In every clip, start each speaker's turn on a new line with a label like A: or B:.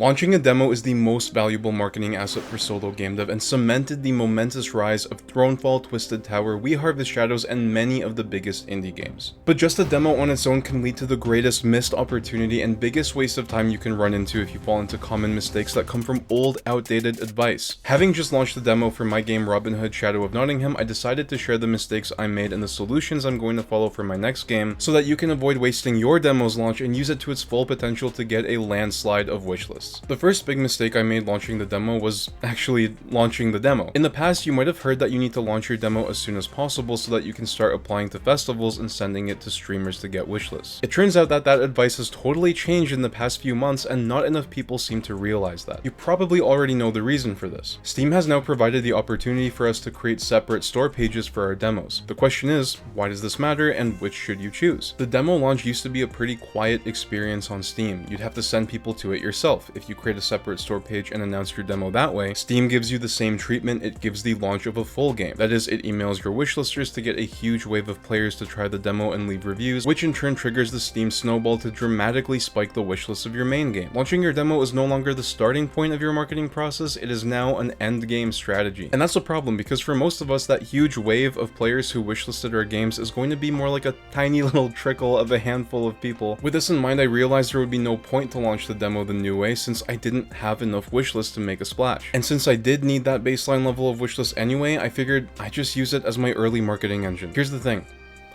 A: Launching a demo is the most valuable marketing asset for solo game dev and cemented the momentous rise of Thronefall, Twisted Tower, We Harvest Shadows, and many of the biggest indie games. But just a demo on its own can lead to the greatest missed opportunity and biggest waste of time you can run into if you fall into common mistakes that come from old, outdated advice. Having just launched the demo for my game Robin Hood Shadow of Nottingham, I decided to share the mistakes I made and the solutions I'm going to follow for my next game so that you can avoid wasting your demo's launch and use it to its full potential to get a landslide of wishlists. The first big mistake I made launching the demo was actually launching the demo. In the past, you might have heard that you need to launch your demo as soon as possible so that you can start applying to festivals and sending it to streamers to get wishlists. It turns out that that advice has totally changed in the past few months and not enough people seem to realize that. You probably already know the reason for this. Steam has now provided the opportunity for us to create separate store pages for our demos. The question is, why does this matter and which should you choose? The demo launch used to be a pretty quiet experience on Steam. You'd have to send people to it yourself. If you create a separate store page and announce your demo that way, Steam gives you the same treatment it gives the launch of a full game. That is, it emails your wishlisters to get a huge wave of players to try the demo and leave reviews, which in turn triggers the Steam snowball to dramatically spike the wishlist of your main game. Launching your demo is no longer the starting point of your marketing process, it is now an end game strategy. And that's a problem because for most of us, that huge wave of players who wishlisted our games is going to be more like a tiny little trickle of a handful of people. With this in mind, I realized there would be no point to launch the demo the new way since I didn't have enough wishlists to make a splash. And since I did need that baseline level of wishlist anyway, I figured I'd just use it as my early marketing engine. Here's the thing.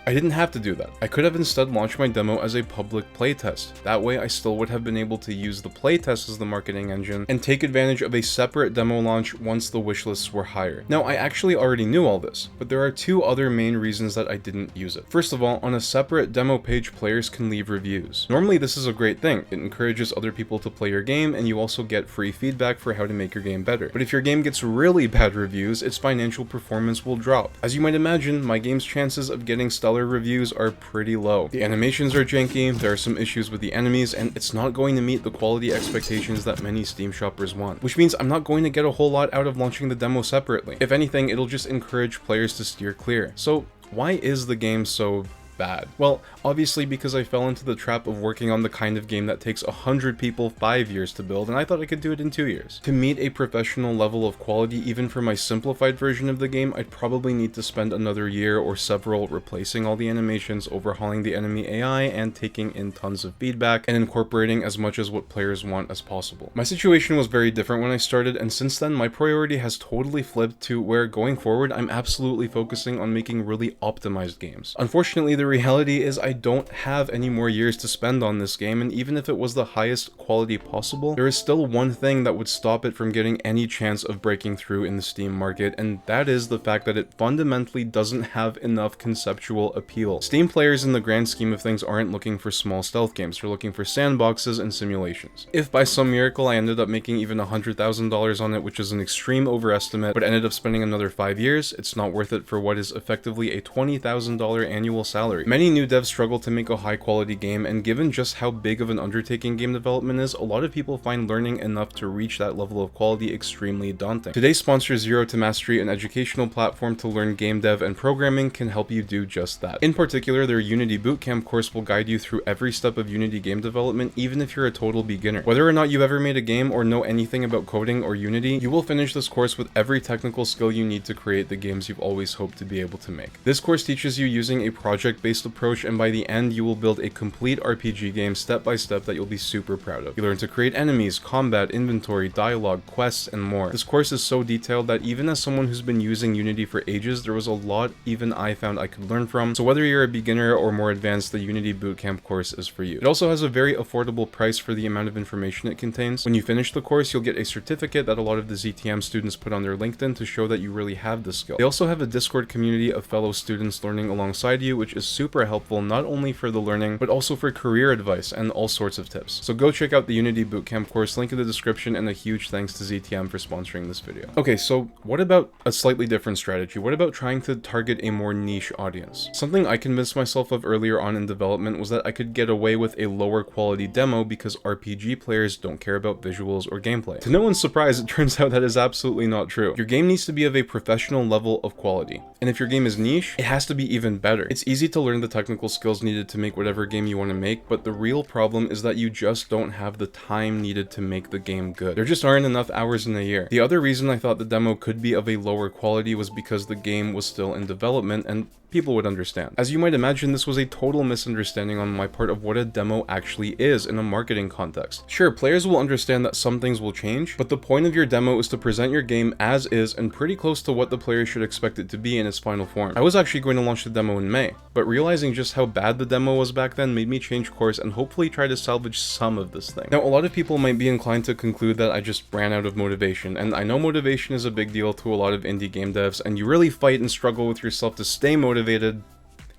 A: I didn't have to do that. I could have instead launched my demo as a public playtest. That way I still would have been able to use the playtest as the marketing engine and take advantage of a separate demo launch once the wishlists were higher. Now, I actually already knew all this, but there are two other main reasons that I didn't use it. First of all, on a separate demo page, players can leave reviews. Normally this is a great thing. It encourages other people to play your game and you also get free feedback for how to make your game better. But if your game gets really bad reviews, its financial performance will drop. As you might imagine, my game's chances of getting stellar reviews are pretty low. The animations are janky, there are some issues with the enemies, and it's not going to meet the quality expectations that many Steam shoppers want, which means I'm not going to get a whole lot out of launching the demo separately. If anything, it'll just encourage players to steer clear. So why is the game so bad? Well, obviously because I fell into the trap of working on the kind of game that takes 100 people 5 years to build, and I thought I could do it in 2 years. To meet a professional level of quality, even for my simplified version of the game, I'd probably need to spend another year or several replacing all the animations, overhauling the enemy AI, and taking in tons of feedback, and incorporating as much as what players want as possible. My situation was very different when I started, and since then, my priority has totally flipped to where, going forward, I'm absolutely focusing on making really optimized games. Unfortunately, the reality is I don't have any more years to spend on this game, and even if it was the highest quality possible, there is still one thing that would stop it from getting any chance of breaking through in the Steam market, and that is the fact that it fundamentally doesn't have enough conceptual appeal. Steam players in the grand scheme of things aren't looking for small stealth games, they're looking for sandboxes and simulations. If by some miracle I ended up making even $100,000 on it, which is an extreme overestimate, but ended up spending another 5 years, it's not worth it for what is effectively a $20,000 annual salary. Many new devs struggle to make a high quality game, and given just how big of an undertaking game development is, a lot of people find learning enough to reach that level of quality extremely daunting. Today's sponsor, Zero to Mastery, an educational platform to learn game dev and programming, can help you do just that. In particular, their Unity Bootcamp course will guide you through every step of Unity game development, even if you're a total beginner. Whether or not you've ever made a game or know anything about coding or Unity, you will finish this course with every technical skill you need to create the games you've always hoped to be able to make. This course teaches you using a project-based approach, and by the end you will build a complete RPG game step by step that you'll be super proud of. You learn to create enemies, combat, inventory, dialogue, quests, and more. This course is so detailed that even as someone who's been using Unity for ages, there was a lot even I found I could learn from, so whether you're a beginner or more advanced, the Unity Bootcamp course is for you. It also has a very affordable price for the amount of information it contains. When you finish the course, you'll get a certificate that a lot of the ZTM students put on their LinkedIn to show that you really have the skill. They also have a Discord community of fellow students learning alongside you, which is super helpful not only for the learning, but also for career advice and all sorts of tips. So go check out the Unity Bootcamp course, link in the description, and a huge thanks to ZTM for sponsoring this video. Okay, so what about a slightly different strategy? What about trying to target a more niche audience? Something I convinced myself of earlier on in development was that I could get away with a lower quality demo because RPG players don't care about visuals or gameplay. To no one's surprise, it turns out that is absolutely not true. Your game needs to be of a professional level of quality. And if your game is niche, it has to be even better. It's easy to learn the technical skills needed to make whatever game you want to make, but the real problem is that you just don't have the time needed to make the game good. There just aren't enough hours in a year. The other reason I thought the demo could be of a lower quality was because the game was still in development and people would understand. As you might imagine, this was a total misunderstanding on my part of what a demo actually is in a marketing context. Sure, players will understand that some things will change, but the point of your demo is to present your game as is and pretty close to what the player should expect it to be in its final form. I was actually going to launch the demo in May, but realizing just how bad the demo was back then made me change course and hopefully try to salvage some of this thing. Now, a lot of people might be inclined to conclude that I just ran out of motivation, and I know motivation is a big deal to a lot of indie game devs, and you really fight and struggle with yourself to stay motivated.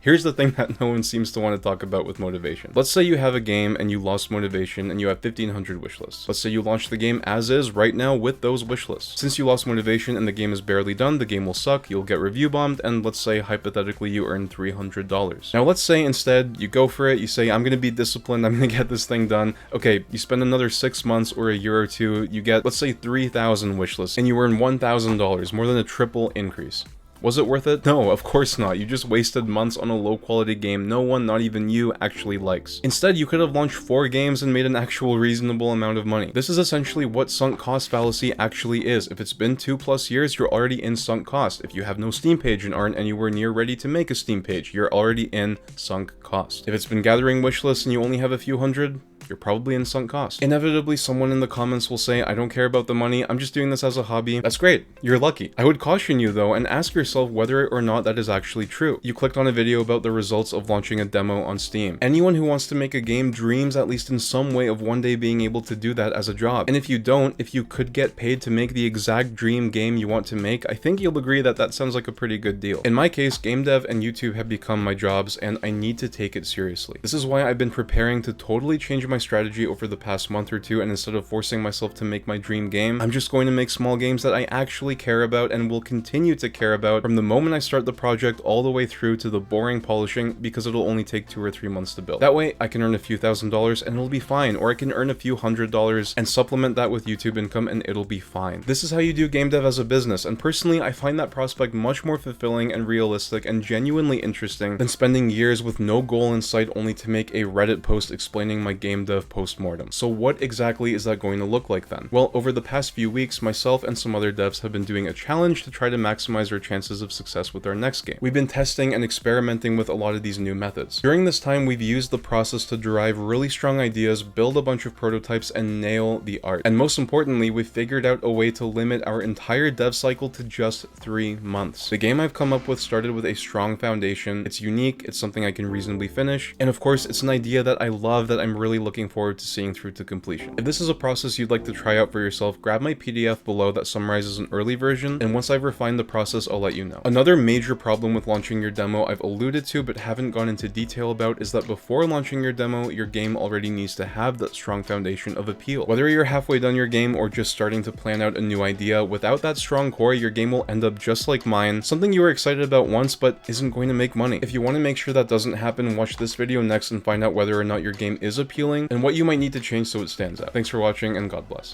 A: Here's the thing that no one seems to want to talk about with motivation. Let's say you have a game and you lost motivation and you have 1,500 wishlists. Let's say you launch the game as is right now with those wishlists. Since you lost motivation and the game is barely done, the game will suck, you'll get review bombed, and let's say hypothetically you earn $300. Now let's say instead you go for it, you say I'm gonna be disciplined, I'm gonna get this thing done. Okay, you spend another 6 months or a year or two, you get let's say 3,000 wishlists and you earn $1,000, more than a triple increase. Was it worth it? No, of course not. You just wasted months on a low quality game no one, not even you, actually likes. Instead, you could have launched 4 games and made an actual reasonable amount of money. This is essentially what sunk cost fallacy actually is. If it's been 2+ years, you're already in sunk cost. If you have no Steam page and aren't anywhere near ready to make a Steam page, you're already in sunk cost. If it's been gathering wishlists and you only have a few hundred, you're probably in sunk cost. Inevitably, someone in the comments will say, I don't care about the money, I'm just doing this as a hobby. That's great, you're lucky. I would caution you though, and ask yourself whether or not that is actually true. You clicked on a video about the results of launching a demo on Steam. Anyone who wants to make a game dreams at least in some way of one day being able to do that as a job. And if you don't, if you could get paid to make the exact dream game you want to make, I think you'll agree that that sounds like a pretty good deal. In my case, game dev and YouTube have become my jobs, and I need to take it seriously. This is why I've been preparing to totally change my strategy over the past month or two, and instead of forcing myself to make my dream game, I'm just going to make small games that I actually care about and will continue to care about from the moment I start the project all the way through to the boring polishing, because it'll only take 2 or 3 months to build. That way I can earn a few $1,000s and it'll be fine, or I can earn a few $100s and supplement that with YouTube income and it'll be fine. This is how you do game dev as a business, and personally I find that prospect much more fulfilling and realistic and genuinely interesting than spending years with no goal in sight only to make a Reddit post explaining my game dev postmortem. So what exactly is that going to look like then? Well, over the past few weeks, myself and some other devs have been doing a challenge to try to maximize our chances of success with our next game. We've been testing and experimenting with a lot of these new methods. During this time, we've used the process to derive really strong ideas, build a bunch of prototypes, and nail the art. And most importantly, we've figured out a way to limit our entire dev cycle to just 3 months. The game I've come up with started with a strong foundation. It's unique, it's something I can reasonably finish, and of course, it's an idea that I love that I'm really looking forward to seeing through to completion. If this is a process you'd like to try out for yourself, grab my PDF below that summarizes an early version, and once I've refined the process, I'll let you know. Another major problem with launching your demo I've alluded to but haven't gone into detail about is that before launching your demo, your game already needs to have that strong foundation of appeal. Whether you're halfway done your game or just starting to plan out a new idea, without that strong core, your game will end up just like mine, something you were excited about once but isn't going to make money. If you want to make sure that doesn't happen, watch this video next and find out whether or not your game is appealing and what you might need to change so it stands out. Thanks for watching, and God bless.